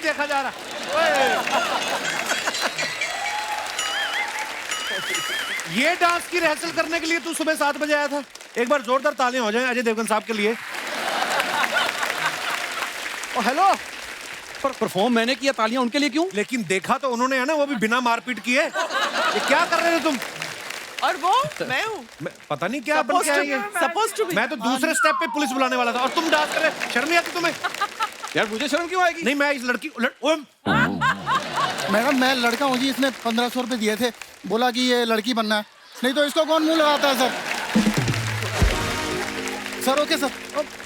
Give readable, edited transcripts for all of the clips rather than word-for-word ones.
देखा जा रहा। ये डांस की रिहर्सल करने के लिए तू सुबह 7 बजे आया था? एक बार जोरदार तालियां हो जाएं अजय देवगन साहब के लिए। हेलो, पर परफॉर्म मैंने किया, तालियां उनके लिए क्यों? लेकिन देखा तो उन्होंने है ना, वो भी बिना मारपीट किए। ये क्या कर रहे हो तुम? और वो मैं हूँ, पता नहीं क्या बन के आई है। मैं तो दूसरे स्टेप पे पुलिस बुलाने वाला था और तुम डांस कर रहे। शर्म नहीं आती तुम्हें? यार मुझे शर्म क्यों आएगी? नहीं, मैं इस लड़की मैडम मैं लड़का हूँ जी, इसने 1500 रुपए दिए थे, बोला कि ये लड़की बनना है, नहीं तो इसको कौन मुंह लगाता है सर। Sir okay sir.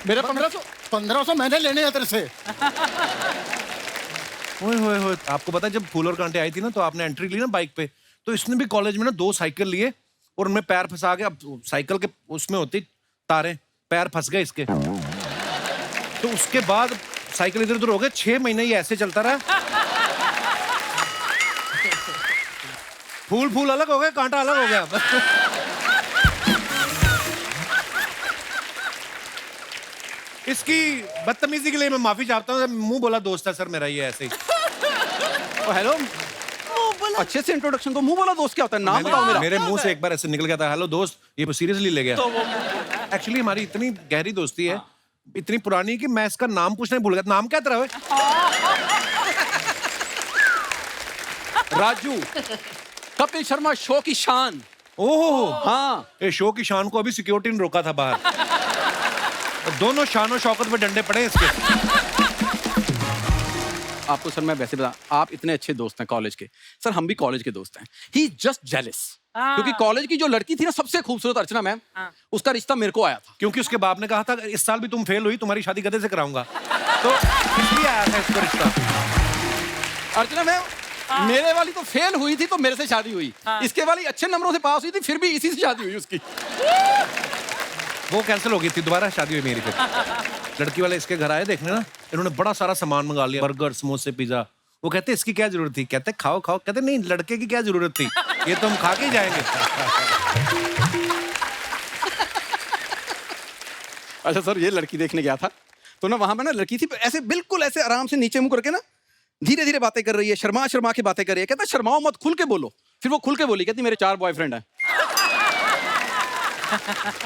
मेरा 1500 मैंने लेने हैं तेरे से। ओए आपको पता है जब फूल और कांटे आई थी ना, तो आपने एंट्री ली ना बाइक पे, तो इसने भी कॉलेज में ना 2 साइकिल लिए और उनमें पैर फंसा के, अब साइकिल के उसमें होती तारें, पैर फंस गए इसके। तो उसके बाद साइकिल इधर उधर हो गए, 6 महीने ये ऐसे चलता रहा। फूल अलग हो गए, कांटा अलग हो गया। इसकी बदतमीजी के लिए मैं माफी चाहता हूँ। मुंह बोला दोस्त है सर मेरा, ये ऐसे ही। हेलो, अच्छे से इंट्रोडक्शन तो मुंह बोला दोस्त क्या होता है? नाम बताओ मेरा। मेरे मुंह से एक बार ऐसे निकल गया था, हेलो दोस्त, ये सीरियसली ले गया। एक्चुअली हमारी इतनी गहरी दोस्ती है, इतनी पुरानी, कि मैं इसका नाम पूछना ही भूल गया। नाम क्या तेरा है? राजू, कपिल शर्मा शो की शान। ओह हाँ, ये शो की शान को अभी सिक्योरिटी ने रोका था बाहर। दोनों शान और शौकत पे डंडे पड़े इसके। आपको सर मैं वैसे बता, आप इतने अच्छे दोस्त हैं कॉलेज के। सर हम भी कॉलेज के दोस्त हैं। ही जस्ट जेलस, क्योंकि कॉलेज की जो लड़की थी ना सबसे खूबसूरत, अर्चना मैम, उसका रिश्ता मेरे को आया था। क्योंकि उसके बाप ने कहा था इस साल भी तुम फेल हुई, तुम्हारी शादी गधे से कराऊंगा, तो इसलिए आया था इसका रिश्ता। अर्चना मैम, मेरे वाली तो फेल हुई थी तो मेरे से शादी हुई। इसके वाली अच्छे नंबरों से पास हुई थी, फिर भी इसी से शादी हुई उसकी। वो कैंसिल हो गई थी, दोबारा शादी हुई मेरी फिर। लड़की वाले इसके घर आए देखने ना, इन्होंने बड़ा सारा सामान मंगा लिया, बर्गर, समोसे, पिज्जा। वो कहते इसकी क्या जरूरत थी? कहते खाओ। कहते नहीं, लड़के की क्या जरूरत थी, ये तो हम खा के ही जाएंगे। अच्छा सर, ये लड़की देखने गया था तो ना, वहां पे ना लड़की थी ऐसे, बिल्कुल ऐसे आराम से नीचे मुंह करके ना, धीरे धीरे बातें कर रही है, शर्मा के बातें कर रही है। कहता शर्माओ मत, खुल के बोलो। फिर वो खुल के बोली, कहती मेरे 4 बॉयफ्रेंड हैं।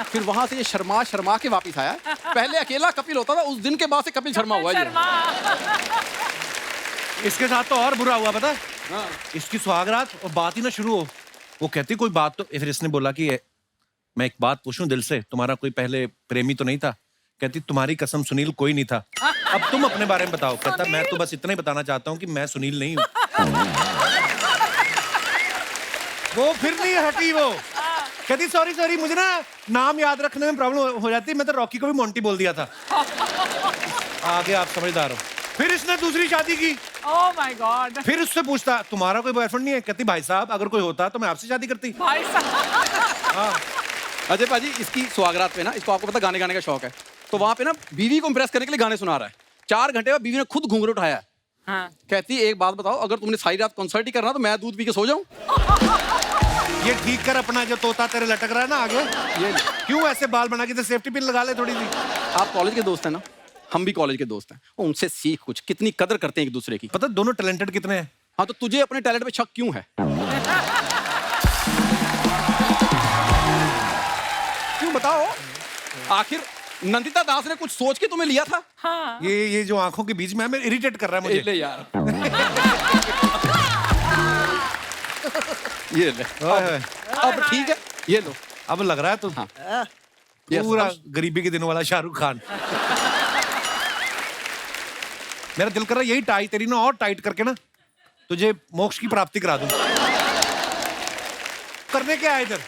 फिर वहां से ये शर्मा के वापस आया। पहले अकेला कपिल होता था, उस दिन के बाद से कपिल शर्मा हुआ ये। इसके साथ तो और बुरा हुआ पता है? इसकी सुहागरात और बात ही ना शुरू हो, वो कहती कोई बात तो, फिर इसने बोला कि मैं एक बात पूछूं दिल से, तुम्हारा कोई पहले प्रेमी तो नहीं था? कहती तुम्हारी कसम सुनील कोई नहीं था, अब तुम अपने बारे में बताओ। कहता मैं तो बस इतना ही बताना चाहता हूँ कि मैं सुनील नहीं हूँ। वो फिर नहीं हटी, वो कहती सॉरी मुझे ना नाम याद रखने में प्रॉब्लम हो जाती है, मैं तो रॉकी को भी मोंटी बोल दिया था। आगे आप समझदार हो। फिर इसने दूसरी शादी की। Oh my God. फिर उससे पूछता तुम्हारा कोई बॉयफ्रेंड नहीं है? कहती भाई साहब अगर कोई होता तो मैं आपसे शादी करती। भाई साहब। हाँ। अजय पाजी, इसकी सुहागरात पे ना, इसको आपको पता गाने गाने का शौक है, तो वहां पे ना बीवी को इंप्रेस करने के लिए गाने सुना रहा है। 4 घंटे बाद बीवी ने खुद घूंघट उठाया। हाँ। कहती एक बात बताओ, अगर तुमने सारी रात कॉन्सर्ट ही करना तो मैं दूध पी के सो जाऊं? ये ठीक कर अपना, जो तोता तेरे लटक रहा है ना आगे, ये क्यों ऐसे बाल बना के? सेफ्टी पिन लगा ले थोड़ी सी। आप कॉलेज के दोस्त हैं ना, हम भी कॉलेज के दोस्त हैं, उनसे सीख कुछ, कितनी कदर करते हैं एक दूसरे की। पता दोनों टैलेंटेड कितने हैं। हाँ, तो तुझे अपने टैलेंट पे शक क्यों है? क्यों बताओ? आखिर नंदिता दास ने कुछ सोच के तुम्हें लिया था? हाँ। ये जो आंखों के बीच में हमें इरिटेट कर रहा है मुझे। ले यार। ये ले। अब ठीक है, ये लो। अब लग रहा है तो हाँ। पूरा गरीबी के दिनों वाला शाहरुख खान। मेरा दिल कर रहा है यही टाई तेरी ना और टाइट करके ना तुझे मोक्ष की प्राप्ति करा दूं। करने क्या है इधर?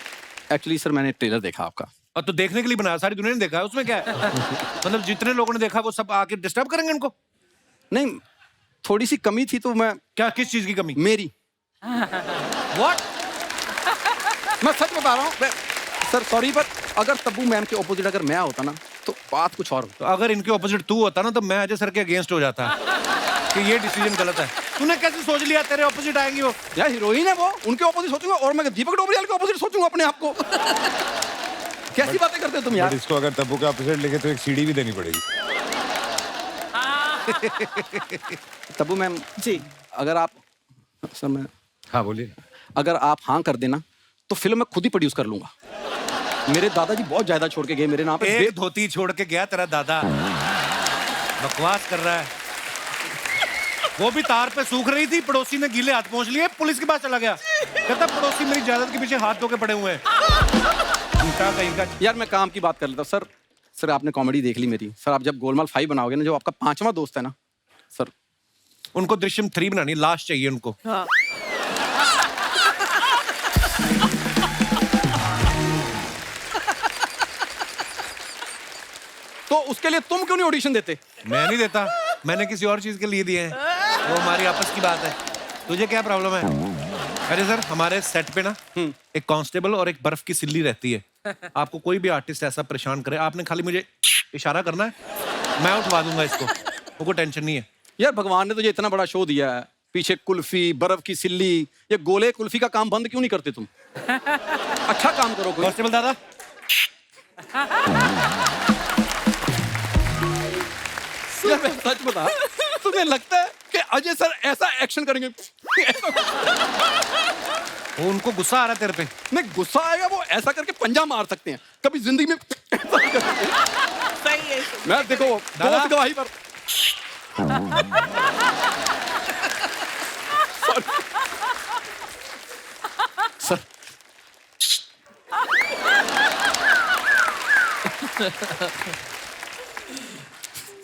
एक्चुअली सर मैंने ट्रेलर देखा आपका। और तो देखने के लिए बनाया, सारी दुनिया ने देखा है, उसमें क्या है? मतलब जितने लोगों ने देखा वो सब आके डिस्टर्ब करेंगे इनको? नहीं, थोड़ी सी कमी थी तो मैं। क्या, किस चीज की कमी? मेरी। What? मैं सच बता रहा हूँ सर, सॉरी, पर अगर तब्बू मैम के ऑपोजिट अगर मैं होता ना तो बात कुछ और होता। तो अगर इनके ऑपोजिट तू होता ना तो मैं अजय सर के अगेंस्ट हो जाता कि ये डिसीजन गलत है। तूने कैसे सोच लिया तेरे ऑपोजिट आएंगी वो? यार हीरोइन है वो, उनके ऑपोजिट सोचूंगा और मैं दीपक डोबरियाल के ऑपोजिट सोचूंगा अपने आप को। कैसी बातें करते हो तुम यार? इसको अगर तब्बू का ऑपोजिट लिखे तो एक सीडी भी देनी पड़ेगी। तब्बू मैम जी अगर आप सर मैं हाँ बोलिए। अगर आप हाँ कर देना तो फिल्म मैं खुद ही प्रोड्यूस कर लूंगा। मेरे दादाजी बहुत जायदाद छोड़ के गए मेरे नाम पे। एक धोती छोड़ के गया तेरा दादा, बकवास कर रहा है। वो भी तार पे सूख रही थी, पड़ोसी ने गीले हाथ पहुंच लिए, पुलिस के पास चला गया, कहता पड़ोसी मेरी जायदाद के पीछे हाथ धो के पड़े हुए हैं। उल्टा कहीं का। यार मैं काम की बात कर लेता हूँ सर। सर आपने कॉमेडी देख ली मेरी। सर आप जब गोलमाल 5 बनाओगे ना, जो आपका 5वां दोस्त है ना सर, उनको दृश्यम 3 बनानी, लास्ट चाहिए उनको। हाँ तो उसके लिए तुम क्यों नहीं ऑडिशन देते? मैं नहीं देता, मैंने किसी और चीज के लिए दिए हैं, वो हमारी आपस की बात है। तुझे क्या प्रॉब्लम है? अरे सर हमारे सेट पे ना एक कांस्टेबल और एक बर्फ की सिल्ली रहती है। आपको कोई भी आर्टिस्ट ऐसा परेशान करे, आपने खाली मुझे इशारा करना है, मैं उठवा दूंगा इसको, वो कोई टेंशन नहीं है। यार भगवान ने तुझे इतना बड़ा शो दिया है, पीछे कुल्फी, बर्फ की सिल्ली, ये गोले कुल्फी का काम बंद क्यों नहीं करते तुम? अच्छा काम करो कोई। कांस्टेबल दादा, यार मैं सच बता, तुम्हें लगता है कि अजय सर ऐसा एक्शन करेंगे? वो उनको गुस्सा आ रहा है तेरे पे। नहीं गुस्सा आएगा, वो ऐसा करके पंजा मार सकते हैं, कभी जिंदगी में ऐसा नहीं कर सकते। सही है। मैं देखो दादा। दोस्त गवाही पर सर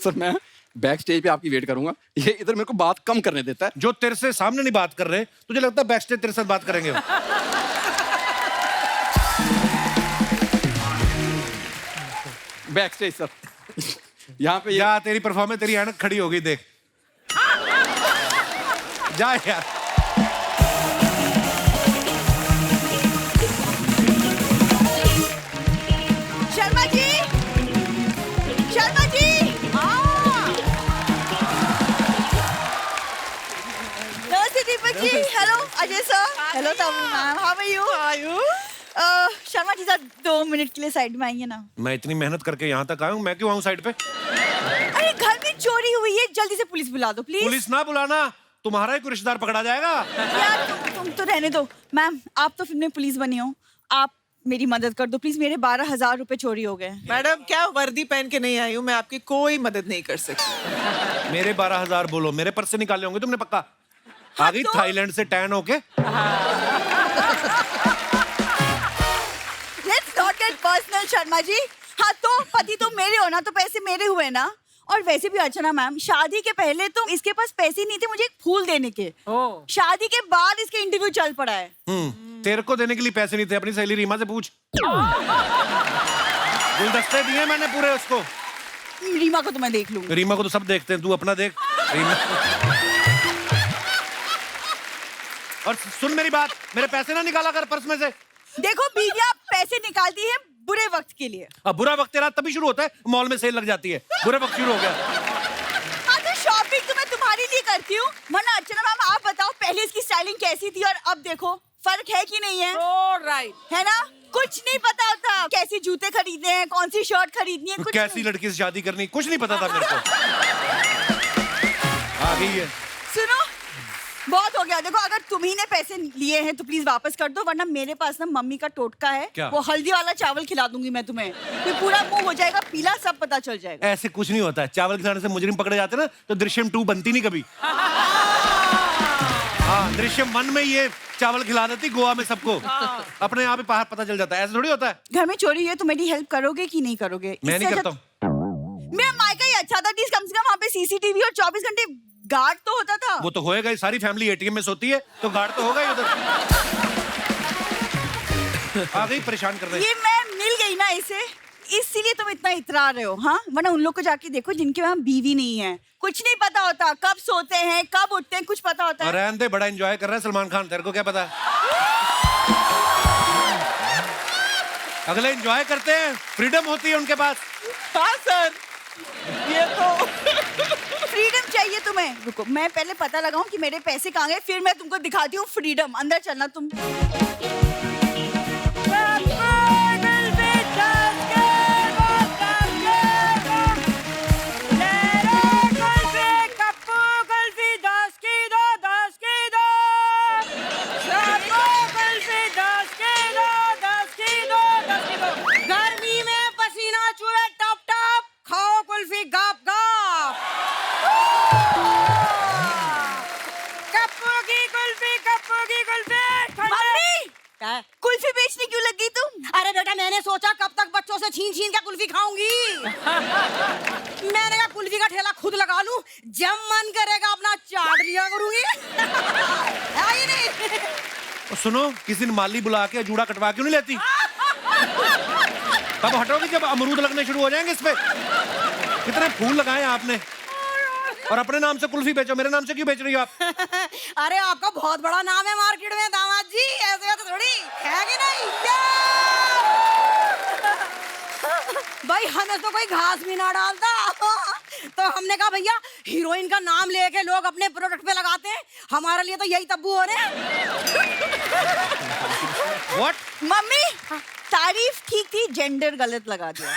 सर मैं बैक स्टेज पे आपकी वेट करूंगा, ये इधर मेरे को बात कम करने देता है। जो तेरे से सामने नहीं बात कर रहे, तुझे लगता है बैक स्टेज तेरे साथ बात करेंगे वो? बैक स्टेज सर यहाँ पे जा, तेरी परफॉर्मेंस, तेरी ऐनक खड़ी हो गई, देख जा यार। शर्मा जी, शर्मा जी, नमस्ते Deepak ji, hello Ajay sir, hello Tabu ma'am, how are you? Sharma ji sir 2 minute के लिए साइड में आइए ना। मैं इतनी मेहनत करके यहाँ तक आया हूँ, मैं क्यों आऊँ साइड पे? अरे घर में चोरी हुई है, जल्दी से पुलिस बुला दो प्लीज। पुलिस ना बुलाना, तुम्हारा ही कोई रिश्तेदार पकड़ा जाएगा। यार तुम तो रहने दो। मैम आप तो फिल्म में पुलिस बनी हो, आप मेरी मदद कर दो प्लीज, मेरे 12,000 रुपए चोरी हो गए। मैडम क्या वर्दी पहन के नहीं आई हूँ, मैं आपकी कोई मदद नहीं कर सकती। मेरे 12,000 बोलो, मेरे पर्स से निकाले होंगे तुमने पक्का। आ गई तो? थाईलैंड से टैन होके। Let's not get personal Sharma ji. हाँ तो पति तो मेरे हो ना, तो पैसे मेरे हुए ना। और वैसे भी अर्चना मैम, शादी के पहले तो इसके पास पैसे नहीं थे मुझे एक फूल देने के। शादी के बाद इसके इंटरव्यू चल पड़ा है। तेरे को देने के लिए पैसे नहीं थे, अपनी सहेली रीमा से पूछ। गुलदस्ते दिए मैंने पूरे उसको। रीमा को तो मैं देख लूंगी। रीमा को तो सब देखते हैं, तू अपना देख। रीमा। और सुन मेरी बात, मेरे पैसे ना निकाला कर पर्स में से। देखो बीवियां पैसे निकालती है बुरे वक्त के लिए। अब बुरा वक्त तेरा तभी शुरू होता है, मॉल में सेल लग जाती है, बुरा वक्त शुरू हो गया। हाँ तो शॉपिंग तो मैं तुम्हारे लिए करती हूँ, वरना अर्चना मैम आप बताओ पहले इसकी स्टाइलिंग कैसी थी और अब देखो फर्क है कि नहीं है? राइट है ना? कुछ नहीं पता होता, कैसे जूते खरीदने हैं, कौन सी शर्ट खरीदनी है, कुछ कैसी लड़की से शादी करनी, कुछ नहीं पता था मेरे को। आ गई है। सुनो बहुत हो गया। देखो अगर तुम्ही ने पैसे लिए हैं तो प्लीज वापस कर दो, वरना मेरे पास ना मम्मी का टोटका है, क्या? वो हल्दी वाला चावल खिला दूंगी मैं तुम्हें, फिर पूरा मुंह हो जाएगा पीला, सब पता चल जाएगा। ऐसे कुछ नहीं होता है, चावल खिलाने से मुजरिम पकड़े जाते ना तो दृश्यम 2 बनती नहीं कभी। हाँ दृश्यम 1 में ये चावल खिला देती गोवा में सबको, अपने आप ही बाहर पता चल जाता है। ऐसे थोड़ी होता है। घर में चोरी हुई है तो मेरी हेल्प करोगे कि नहीं करोगे? मैं नहीं इससे करता अच्छा- हूँ। मेरा मायका ही अच्छा था, एटलीस्ट कम से कम वहाँ पे सीसीटीवी और 24 घंटे गार्ड तो होता था। वो तो होएगा ही, सारी फैमिली एटीएम में सोती है तो गार्ड तो होगा ही उधर। आ गई परेशान कर रहे हैं। ये मैं मिल गई ना इसे, इसीलिए तुम इतना इतरा रहे हो। हाँ वरना उन लोग को जाके देखो जिनके वहाँ बीवी नहीं है, कुछ नहीं पता होता, कब सोते हैं कब उठते हैं, कुछ पता होता और है? रहने दे, बड़ा एंजॉय कर रहा है सलमान खान, तेरे को क्या पता? अगले एंजॉय करते हैं, फ्रीडम होती है उनके पास। हाँ सर, ये तो फ्रीडम चाहिए तुम्हें? रुको मैं पहले पता लगाऊं कि मेरे पैसे कहाँ गए, फिर मैं तुमको दिखाती हूँ फ्रीडम। अंदर चलना तुम। कब तक बच्चों से छीन छीन के कुल्फी खाऊंगी। मैंने कहा कुल्फी का ठेला खुद लगा लूं, जब मन करेगा अपना चाट लिया करूंगी। है ही नहीं। और सुनो, किसी दिन माली बुला के जूड़ा कटवा क्यों नहीं लेती? कब हटोगी जब अमरूद लगने शुरू हो जाएंगे इस पे? कितने फूल लगाए आपने, और अपने नाम से कुल्फी बेचो, मेरे नाम से क्यों बेच रही हो आप? अरे आपका बहुत बड़ा नाम है मार्केट में दामाद जी, ऐसे वैसे थोड़ी है कि नहीं? भाई हमें तो कोई घास भी ना डालता। तो हमने कहा भैया हीरोइन का नाम लेके लोग अपने प्रोडक्ट पे लगाते हैं, हमारे लिए तो यही तब्बू हो रहे हैं। What? मम्मी तारीफ ठीक थी, जेंडर गलत लगा दिया।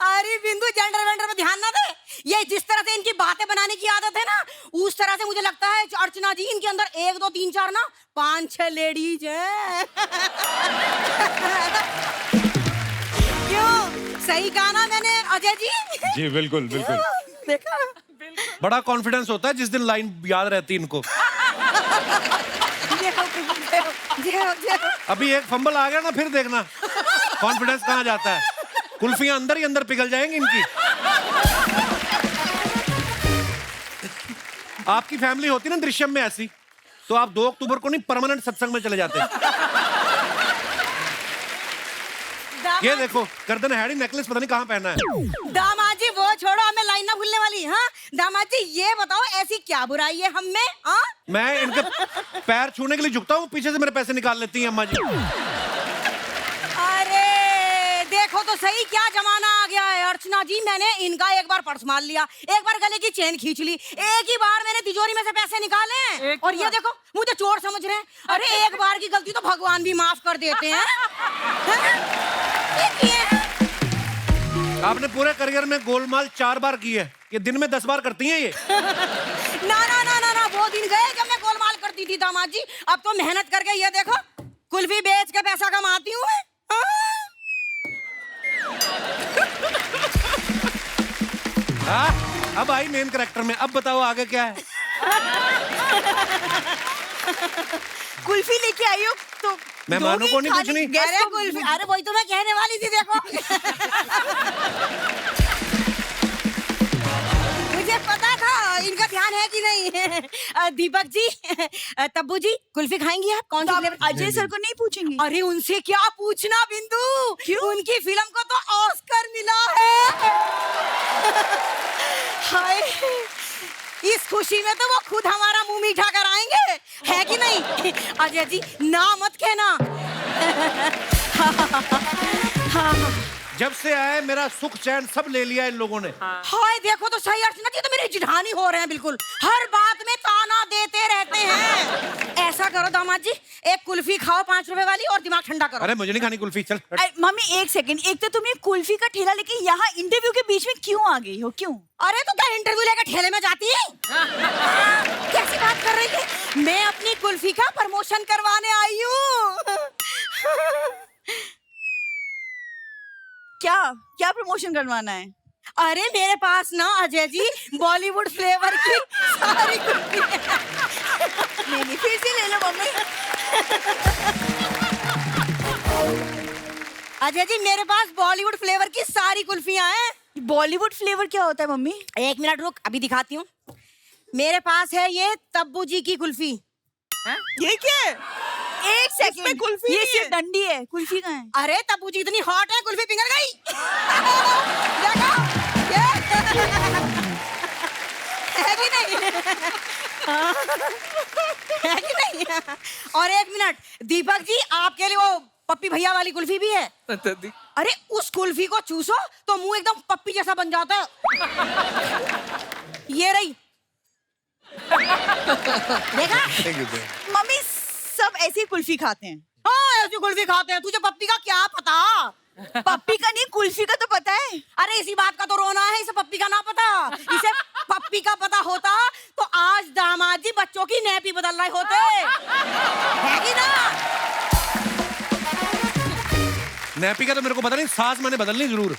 अरे बिंदु जेंडर वेंडर पे ध्यान ना दे, ये जिस तरह से इनकी बातें बनाने की आदत है ना, उस तरह से मुझे लगता है अर्चना जी इनके अंदर 1 2 3 4 ना 5 6 लेडीज हैं। क्यों सही कहा ना मैंने अजय जी? जी बिल्कुल बिल्कुल। देखा बड़ा कॉन्फिडेंस होता है जिस दिन लाइन याद रहती इनको। अभी एक फंबल आ गया ना, फिर देखना कॉन्फिडेंस कहाँ जाता है। कुल्फियां अंदर ही अंदर पिघल जाएंगी इनकी। आपकी फैमिली होती ना दृश्यम में ऐसी, तो आप 2 अक्टूबर को नहीं परमानेंट सत्संग में चले जाते। ये देखो गर्दन हैडी नेकलेस पता नहीं कहाँ पहना है। दामाद जी वो छोड़ो, हमें लाइन ना भूलने वाली। हाँ दामाद जी ये बताओ ऐसी क्या बुराई है हम में? हाँ मैं इनके पैर छूने के लिए झुकता हूँ, पीछे से मेरे पैसे निकाल लेती हैं अम्मा जी। अरे देखो तो सही क्या जमाना आ गया है अर्चना जी। मैंने इनका एक बार पर्स मार लिया, एक बार गले की चेन खींच ली, एक ही बार मैंने तिजोरी में से पैसे निकाले, और ये देखो मुझे चोर समझ रहे हैं। अरे एक बार की गलती तो भगवान भी माफ कर देते हैं। आपने पूरे करियर में गोलमाल 4 बार की है, ये दिन में 10 बार करती हैं ये। ना ना ना ना ना वो दिन गए जब मैं गोलमाल करती थी दामाद जी। अब तो मेहनत करके ये देखो कुल्फी बेच के पैसा कमाती हूँ मैं। अब आई मेन कैरेक्टर में। अब बताओ आगे क्या है? कुल्फी लेके आई हो तो मेहमानों को नहीं पूछनी? अरे कुल्फी, अरे वही तो मैं कहने वाली थी। देखो मुझे पता था इनका ध्यान है कि नहीं। दीपक जी, तब्बू जी कुल्फी खाएंगी आप? कौन सी फ्लेवर? अजय सर को नहीं पूछेंगे? अरे उनसे क्या पूछना बिंदु, क्यों? उनकी फिल्म को तो ऑस्कर मिला है। हाय इस खुशी में तो वो खुद हमारा मुंह मीठा कराएंगे, है कि नहीं? अजय जी ना मत कहना। जब से आए मेरा सुख चैन सब ले लिया इन लोगों ने। हाय देखो तो सही अर्चना जी, तो मेरी जिठानी हो रहे हैं बिल्कुल, हर बात में ताना देते रहते हैं। ऐसा करो दामाद जी, एक कुल्फी खाओ 5 रुपए वाली और दिमाग ठंडा करो। अरे मुझे नहीं खानी कुल्फी, चल। मम्मी एक सेकंड, एक तो तुम ये कुल्फी का ठेला लेके यहाँ इंटरव्यू के बीच में क्यों आ गई हो? क्यों? अरे तो क्या इंटरव्यू लेकर ठेले में जाती है? कैसी बात कर रही है? मैं अपनी कुल्फी का प्रमोशन करवाने आई हूँ। क्या क्या प्रमोशन करवाना है? अरे मेरे पास ना अजय जी बॉलीवुड फ्लेवर की सारी कुल्फी है। नहीं फिर से ले लो मम्मी। अजय जी मेरे पास बॉलीवुड फ्लेवर की सारी कुल्फियां हैं। बॉलीवुड फ्लेवर क्या होता है मम्मी? 1 मिनट रुक, अभी दिखाती हूँ। मेरे पास है ये तब्बू जी की कुल्फी। ये क्या है? एक सेकंड, कुल्फी ये नहीं सिर्फ है। डंडी है, कुल्फी कहाँ है? अरे तब्बू जी इतनी हॉट है कुल्फी पिघल गई। देखो, है कि नहीं? है कि नहीं? और 1 मिनट दीपक जी, आपके लिए वो पप्पी भैया वाली कुल्फी भी है। अरे उस कुल्फी को चूसो तो मुंह एकदम पप्पी जैसा बन जाता है। ये रही, देखा? मम्मी सब ऐसी कुल्फी खाते हैं। हाँ ऐसी कुल्फी खाते हैं, तुझे पप्पी का क्या पता? पप्पी का नहीं, कुल्फी का तो पता है। अरे इसी बात का तो रोना है, इसे पप्पी का ना पता। इसे पप्पी का पता होता तो आज दामाद जी बच्चों की नैपी बदल रहे होते, है कि ना? नैपी का तो मेरे को पता नहीं, सास मैंने बदलनी जरूर।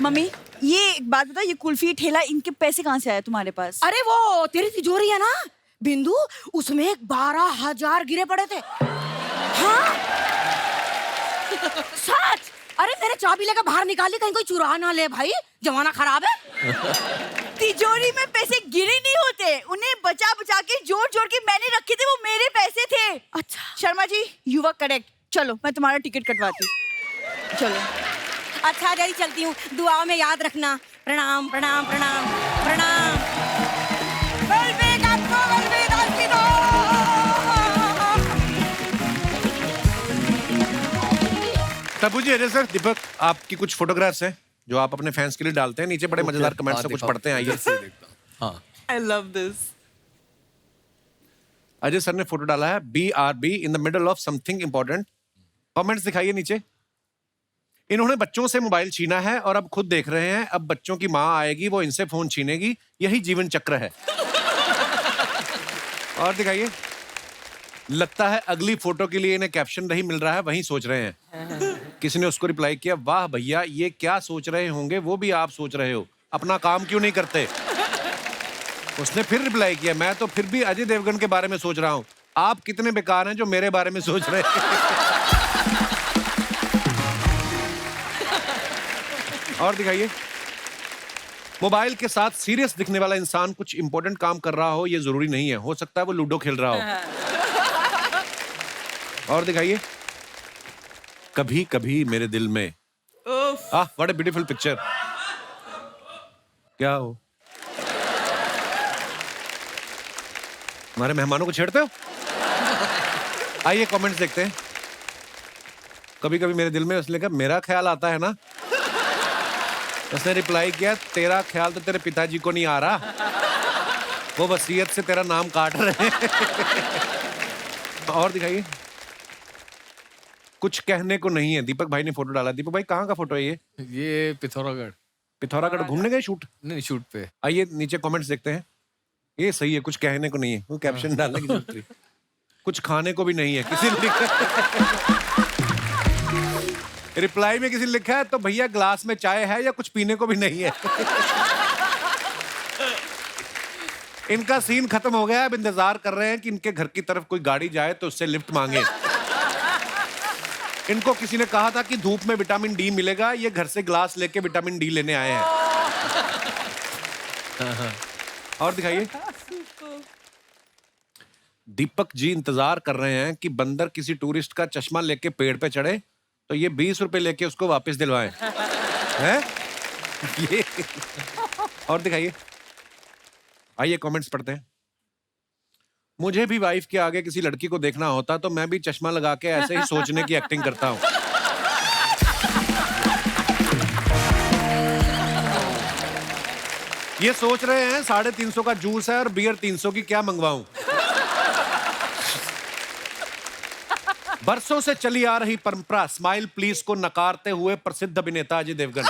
मम्मी ये एक बात बता, ये कुल्फी ठेला इनके पैसे कहाँ से आए तुम्हारे पास? अरे वो तेरी तिजोरी है ना बिंदु, उसमें 12,000 गिरे पड़े थे। हाँ सच? अरे मैंने चाबी लेकर बाहर निकाली, कहीं कोई चुरा ना ले भाई, जमाना खराब है। तिजोरी में पैसे गिरे नहीं होते, उन्हें बचा बचा के जोड़ जोड़ के मैंने रखे थे, वो मेरे पैसे थे। अच्छा Sharma ji, you were correct. चलो मैं तुम्हारा टिकट कटवाती हूँ, चलो। अच्छा जल्दी चलती हूँ, दुआओं में याद रखना। प्रणाम प्रणाम प्रणाम प्रणाम। बलबीर आपको, बलबीर आपकी दो। तब्बू जी, अजय सर, दीपक, आपकी कुछ फोटोग्राफ्स हैं जो आप अपने फैंस के लिए डालते हैं, नीचे बड़े मजेदार कमेंट्स से कुछ पढ़ते हैं, आइए। हाँ I love this. Ajay sir ने फोटो डाला है, BRB in the middle of something important. Comments दिखाइए नीचे। इन्होंने बच्चों से मोबाइल छीना है और अब खुद देख रहे हैं, अब बच्चों की माँ आएगी, वो इनसे फोन छीनेगी, यही जीवन चक्र है। और दिखाइए। लगता है अगली फोटो के लिए इन्हें कैप्शन नहीं मिल रहा है, वहीं सोच रहे हैं। किसी ने उसको रिप्लाई किया, वाह भैया ये क्या सोच रहे होंगे, वो भी आप सोच रहे हो, अपना काम क्यों नहीं करते। उसने फिर रिप्लाई किया, मैं तो फिर भी अजय देवगन के बारे में सोच रहा हूं, आप कितने बेकार हैं जो मेरे बारे में सोच रहे हैं। और दिखाइए। मोबाइल के साथ सीरियस दिखने वाला इंसान कुछ इंपॉर्टेंट काम कर रहा हो, ये जरूरी नहीं है, हो सकता है वो लूडो खेल रहा हो। और दिखाइए। कभी कभी मेरे दिल में, व्हाट अ ब्यूटीफुल पिक्चर। क्या हो, हमारे मेहमानों को छेड़ते हो? आइए कमेंट्स देखते हैं। कभी कभी मेरे दिल में, उसने कहा मेरा ख्याल आता है ना। उसने रिप्लाई किया, तेरा ख्याल तो तेरे पिताजी को नहीं आ रहा, वो वसीयत से तेरा नाम काट रहे हैं। और दिखाइए। कुछ कहने को नहीं है, दीपक भाई ने फोटो डाला। दीपक भाई कहाँ का फोटो है ये पिथौरागढ़। पिथौरागढ़ घूमने गए शूट? नहीं, शूट पे। आइए नीचे कमेंट्स देखते हैं। ये सही है, कुछ कहने को नहीं है, वो कैप्शन डालने की जरूरत नहीं। कुछ खाने को भी नहीं है, किसी ने लिखा। रिप्लाई में किसी ने लिखा है, तो भैया ग्लास में चाय है या कुछ पीने को भी नहीं है। इनका सीन खत्म हो गया, अब इंतजार कर रहे हैं कि इनके घर की तरफ कोई गाड़ी जाए तो उससे लिफ्ट मांगे। इनको किसी ने कहा था कि धूप में विटामिन डी मिलेगा, ये घर से ग्लास लेके विटामिन डी लेने आए हैं। और दिखाइए। दीपक जी इंतजार कर रहे हैं कि बंदर किसी टूरिस्ट का चश्मा लेके पेड़ पे चढ़े तो ये 20 रुपए लेके उसको वापस दिलवाएं। हैं? ये। और दिखाइए। आइए कमेंट्स पढ़ते हैं। मुझे भी वाइफ के आगे किसी लड़की को देखना होता तो मैं भी चश्मा लगा के ऐसे ही सोचने की एक्टिंग करता हूं। ये सोच रहे हैं 350 का जूस है और बियर 300 की, क्या मंगवाऊं। बरसों से चली आ रही परंपरा स्माइल प्लीज को नकारते हुए प्रसिद्ध अभिनेता अजय देवगन।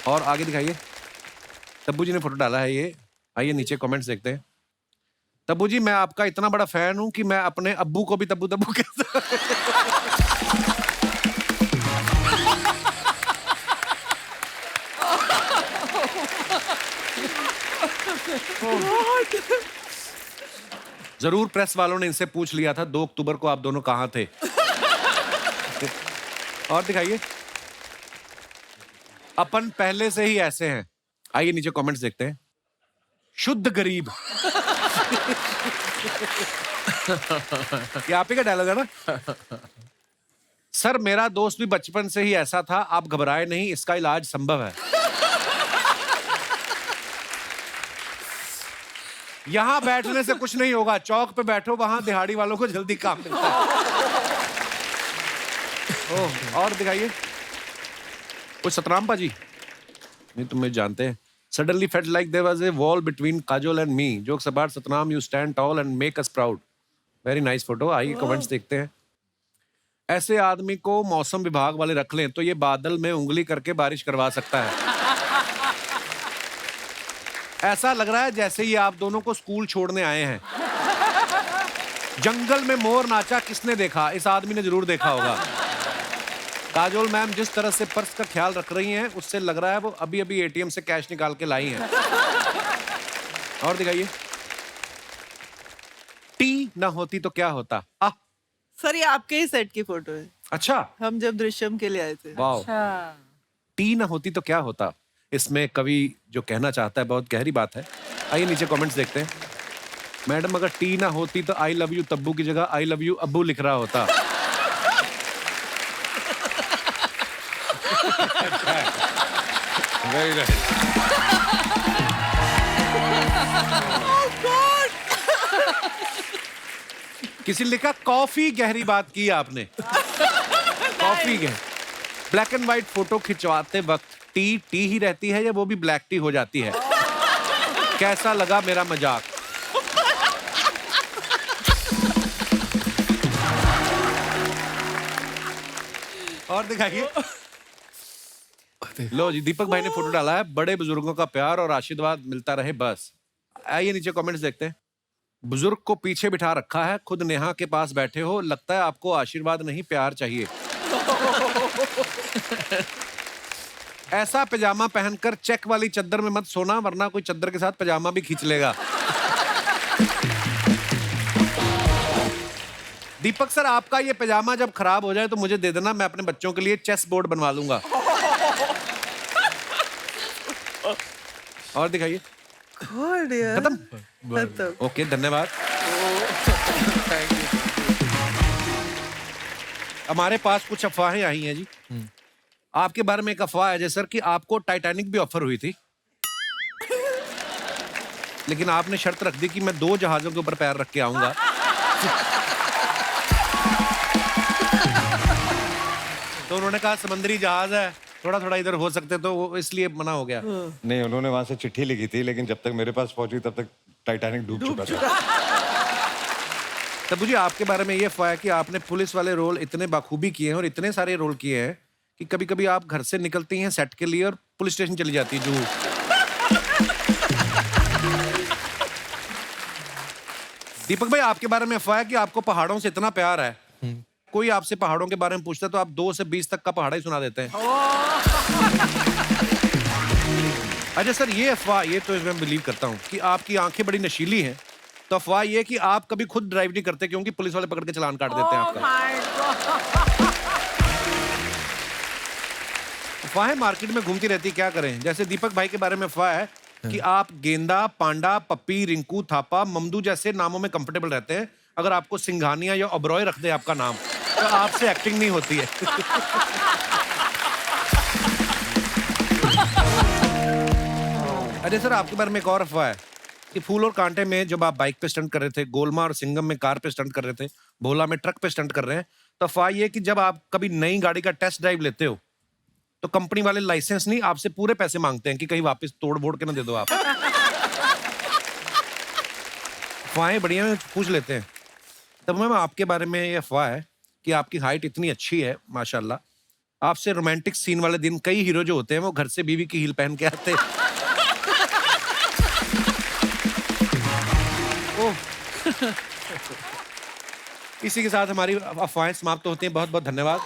और आगे दिखाइए। तब्बू जी ने फोटो डाला है ये, आइए नीचे कमेंट्स देखते हैं। तब्बू जी, मैं आपका इतना बड़ा फैन हूं कि मैं अपने अब्बू को भी तब्बू तब्बू कहता जरूर प्रेस वालों ने इनसे पूछ लिया था 2 अक्टूबर को आप दोनों कहां थे। और दिखाइए। अपन पहले से ही ऐसे हैं। आइए नीचे कमेंट्स देखते हैं। शुद्ध गरीब। ये आप ही का डायलॉग है ना? सर मेरा दोस्त भी बचपन से ही ऐसा था, आप घबराए नहीं, इसका इलाज संभव है। यहां बैठने से कुछ नहीं होगा, चौक पे बैठो, वहां दिहाड़ी वालों को जल्दी काम मिलता है। ओह, और दिखाइए। कुछ सतराम पाजी नहीं, तुम्हें जानते हैं। Suddenly felt like there was a wall between Kajol and me. Jokes about Satnam, you stand tall and make us proud. Very nice photo. आइए कमेंट्स देखते हैं। ऐसे आदमी को मौसम विभाग वाले रख लें तो ये बादल में उंगली करके बारिश करवा सकता है। ऐसा लग रहा है जैसे ये आप दोनों को स्कूल छोड़ने आए हैं। जंगल में मोर नाचा किसने देखा? इस आदमी ने जरूर देखा होगा। काजोल मैम जिस तरह से पर्स का ख्याल रख रही हैं, उससे लग रहा है वो अभी अभी एटीएम से कैश निकाल के लाई हैं। और दिखाइए। टी ना होती तो क्या होता? सर ये आपके ही सेट की फोटो है, अच्छा, हम जब दृश्यम के लिए आए थे। वाह। टी ना होती तो क्या होता, इसमें कवि जो कहना चाहता है बहुत गहरी बात है। आइए नीचे कमेंट्स देखते हैं। मैडम अगर टी ना होती तो आई लव यू तब्बू की जगह आई लव यू अब्बू लिख रहा होता। Very right. किसी ने लिखा कॉफी गहरी बात की आपने। कॉफी गहरी। ब्लैक एंड व्हाइट फोटो खिंचवाते वक्त टी टी ही रहती है या वो भी ब्लैक टी हो जाती है? कैसा लगा मेरा मजाक? और दिखाइए। लो जी, दीपक भाई ने फोटो डाला है। बड़े बुजुर्गों का प्यार और आशीर्वाद मिलता रहे बस। आइए नीचे कमेंट्स देखते हैं। बुजुर्ग को पीछे बिठा रखा है, खुद नेहा के पास बैठे हो, लगता है आपको आशीर्वाद नहीं प्यार चाहिए। ऐसा पैजामा पहनकर चेक वाली चद्दर में मत सोना, वरना कोई चद्दर के साथ पैजामा भी खींच लेगा। दीपक सर, आपका ये पैजामा जब खराब हो जाए तो मुझे दे देना, मैं अपने बच्चों के लिए चेस बोर्ड बनवा लूंगा। और दिखाइए। गॉड यार, खत्म। ओके, धन्यवाद। हमारे पास कुछ अफवाहें आई हैं जी। आपके बारे में एक अफवाह है जैसे सर कि आपको टाइटैनिक भी ऑफर हुई थी, लेकिन आपने शर्त रख दी कि मैं 2 जहाजों के ऊपर पैर रख के आऊंगा। तो उन्होंने कहा समुद्री जहाज है, थोड़ा थोड़ा इधर हो सकते, तो वो इसलिए मना हो गया। नहीं, उन्होंने वहां से चिट्ठी लिखी थी, लेकिन जब तक मेरे पास पहुंची तब तक टाइटैनिक डूब चुका था। तब मुझे आपके बारे में ये अफवाह है कि आपने पुलिस वाले रोल इतने बाखूबी किए हैं और इतने सारे रोल किए हैं कि कभी कभी आप घर से निकलती हैं सेट के लिए और पुलिस स्टेशन चली जाती है जू। दीपक भाई, आपके बारे में अफवाह है कि आपको पहाड़ों से इतना प्यार है, कोई आपसे पहाड़ों के बारे में पूछता है तो आप 2 से 20 तक का पहाड़ा ही सुना देते हैं। अच्छा सर, ये अफवाह, ये तो मैं बिलीव करता हूँ कि आपकी आंखें बड़ी नशीली हैं, तो अफवाह ये कि आप कभी खुद ड्राइव नहीं करते क्योंकि पुलिस वाले पकड़ के चालान काट देते हैं आपका। अफवाहें मार्केट में घूमती रहती, क्या करें। जैसे दीपक भाई के बारे में अफवाह है कि आप गेंदा, पांडा, पप्पी, रिंकू, थापा, ममदू जैसे नामों में कंफर्टेबल रहते हैं। अगर आपको सिंघानिया या ओबरॉय रख दे आपका नाम, तो आपसे एक्टिंग नहीं होती है। अरे सर, आपके बारे में एक और अफवाह है कि फूल और कांटे में जब आप बाइक पे स्टंट कर रहे थे, गोलमा और सिंगम में कार पे स्टंट कर रहे थे, भोला में ट्रक पे स्टंट कर रहे हैं, तो अफवाह ये कि जब आप कभी नई गाड़ी का टेस्ट ड्राइव लेते हो तो कंपनी वाले लाइसेंस नहीं, आपसे पूरे पैसे मांगते हैं कि कहीं वापस तोड़ फोड़ के ना दे दो आप। अफवाहें बढ़िया में पूछ लेते हैं। तब मैम, आपके बारे में ये अफवाह है कि आपकी हाइट इतनी अच्छी है माशाल्लाह, आपसे रोमांटिक सीन वाले दिन कई हीरो जो होते हैं वो घर से बीवी की हील पहन के आते। ओह। इसी के साथ हमारी अफवाहें समाप्त होती हैं। बहुत बहुत धन्यवाद।